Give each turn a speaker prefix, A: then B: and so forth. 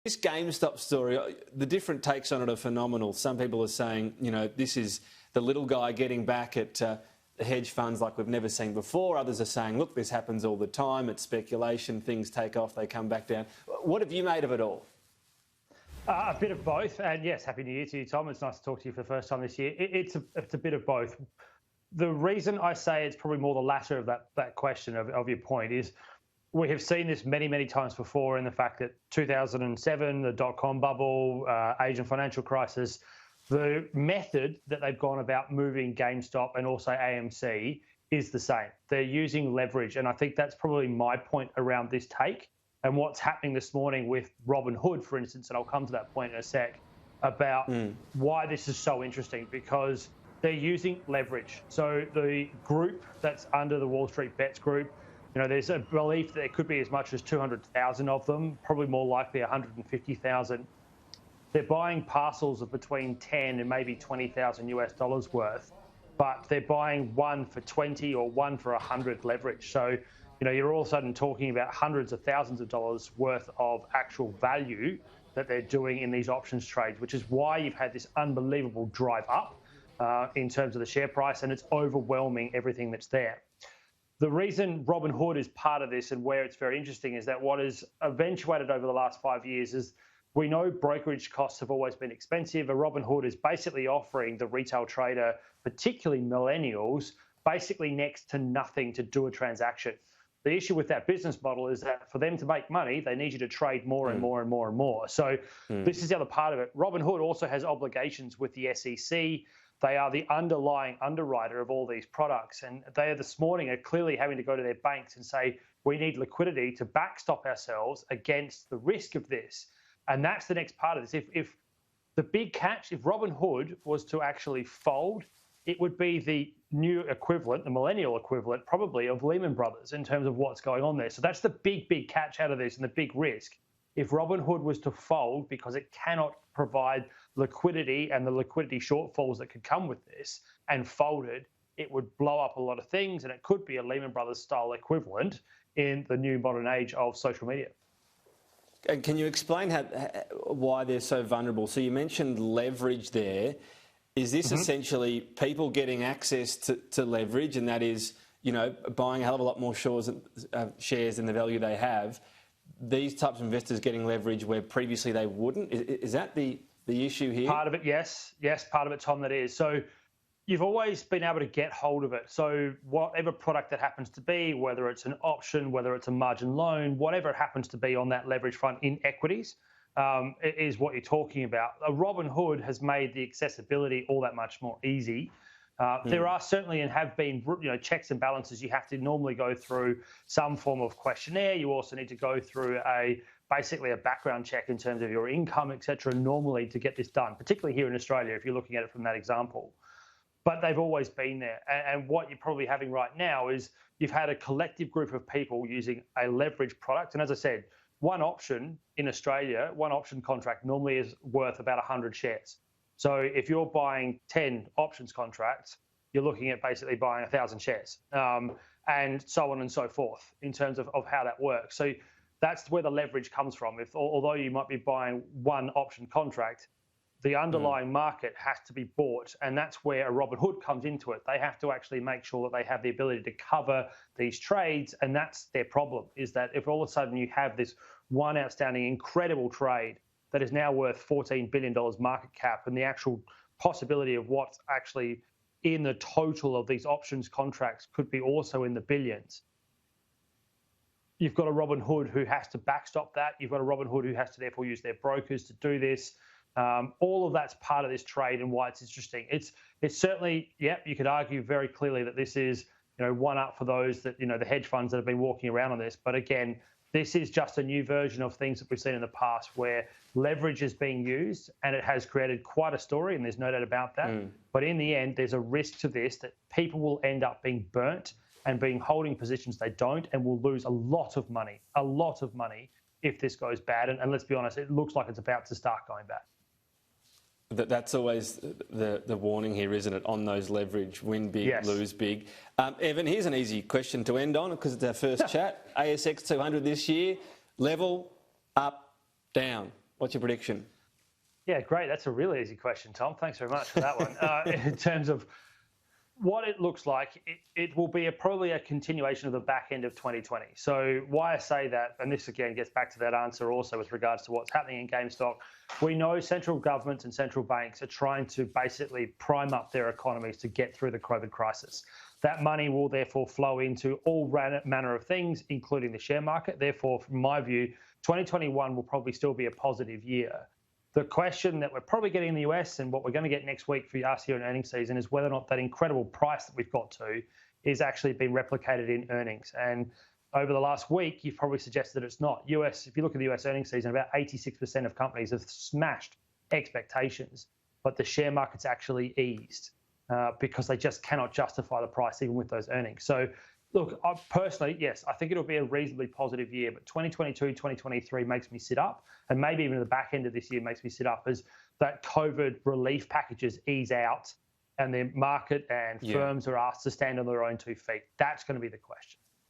A: This GameStop story, the different takes on it are phenomenal. Some people are saying, you know, this is the little guy getting back at the hedge funds like we've never seen before. Others are saying, look, this happens all the time. It's speculation. Things take off. They come back down. What have you made of it all?
B: A bit of both. And yes, Happy New Year to you, Tom. It's nice to talk to you for the first time this year. It's a bit of both. The reason I say it's probably more the latter of that question of your point is we have seen this many, many times before in the fact that 2007, the dot-com bubble, Asian financial crisis, the method that they've gone about moving GameStop and also AMC is the same. They're using leverage. And I think that's probably my point around this take and what's happening this morning with Robinhood, for instance, and I'll come to that point in a sec, about why this is so interesting, because they're using leverage. So the group that's under the Wall Street Bets group, you know, there's a belief that there could be as much as 200,000 of them, probably more likely 150,000. They're buying parcels of between 10 and maybe 20,000 US dollars worth, but they're buying one for 20 or one for 100 leverage. So, you know, you're all of a sudden talking about hundreds of thousands of dollars worth of actual value that they're doing in these options trades, which is why you've had this unbelievable drive up in terms of the share price, and it's overwhelming everything that's there. The reason Robinhood is part of this and where it's very interesting is that what has eventuated over the last 5 years is we know brokerage costs have always been expensive. A Robinhood is basically offering the retail trader, particularly millennials, basically next to nothing to do a transaction. The issue with that business model is that for them to make money, they need you to trade more and more and more and more. So this is the other part of it. Robinhood also has obligations with the SEC. They are the underlying underwriter of all these products. And they this morning are clearly having to go to their banks and say, we need liquidity to backstop ourselves against the risk of this. And that's the next part of this. If the big catch, if Robinhood was to actually fold, it would be the new equivalent, the millennial equivalent, probably, of Lehman Brothers in terms of what's going on there. So that's the big catch out of this and the big risk. If Robinhood was to fold because it cannot provide liquidity and the liquidity shortfalls that could come with this and folded, it would blow up a lot of things, and it could be a Lehman Brothers style equivalent in the new modern age of social media.
A: And can you explain why they're so vulnerable? So you mentioned leverage there. Is this essentially people getting access to leverage, and that is, you know, buying a hell of a lot more shares than the value they have? These types of investors getting leverage where previously they wouldn't? Is that the issue here?
B: Part of it, yes. Yes, part of it, Tom, that is. So you've always been able to get hold of it. So whatever product that happens to be, whether it's an option, whether it's a margin loan, whatever it happens to be on that leverage front in equities, is what you're talking about. A Robinhood has made the accessibility all that much more easy. There are certainly and have been, you know, checks and balances. You have to normally go through some form of questionnaire. You also need to go through basically a background check in terms of your income, etc. normally to get this done, particularly here in Australia if you're looking at it from that example. But they've always been there. And what you're probably having right now is you've had a collective group of people using a leverage product. And as I said, one option in Australia, one option contract normally is worth about 100 shares. So if you're buying 10 options contracts, you're looking at basically buying 1,000 shares, and so on and so forth in terms of how that works. So that's where the leverage comes from. Although you might be buying one option contract, the underlying market has to be bought, and that's where a Robinhood comes into it. They have to actually make sure that they have the ability to cover these trades, and that's their problem, is that if all of a sudden you have this one outstanding incredible trade that is now worth $14 billion market cap, and the actual possibility of what's actually in the total of these options contracts could be also in the billions. You've got a Robinhood who has to backstop that. You've got a Robinhood who has to therefore use their brokers to do this. All of that's part of this trade and why it's interesting. It's certainly, you could argue very clearly that this is, you know, one up for those that, you know, the hedge funds that have been walking around on this. But again, this is just a new version of things that we've seen in the past where leverage is being used, and it has created quite a story, and there's no doubt about that. But in the end, there's a risk to this that people will end up being burnt and being holding positions they don't, and will lose a lot of money if this goes bad. And let's be honest, it looks like it's about to start going bad.
A: That's always the warning here, isn't it? On those leverage, win big, lose big. Evan, here's an easy question to end on because it's our first chat. ASX 200 this year, level, up, down. What's your prediction?
B: Yeah, great. That's a really easy question, Tom. Thanks very much for that one. In terms of what it looks like, it will be probably a continuation of the back end of 2020. So why I say that, and this again gets back to that answer also with regards to what's happening in GameStop, we know central governments and central banks are trying to basically prime up their economies to get through the COVID crisis. That money will therefore flow into all manner of things, including the share market. Therefore, from my view, 2021 will probably still be a positive year. The question that we're probably getting in the US and what we're going to get next week for us here in earnings season is whether or not that incredible price that we've got to is actually being replicated in earnings. And over the last week, you've probably suggested it's not. If you look at the US earnings season, about 86% of companies have smashed expectations, but the share market's actually eased because they just cannot justify the price even with those earnings. So look, personally, yes, I think it'll be a reasonably positive year, but 2022, 2023 makes me sit up, and maybe even the back end of this year makes me sit up as that COVID relief packages ease out and the market and firms are asked to stand on their own 2 feet. That's going to be the question.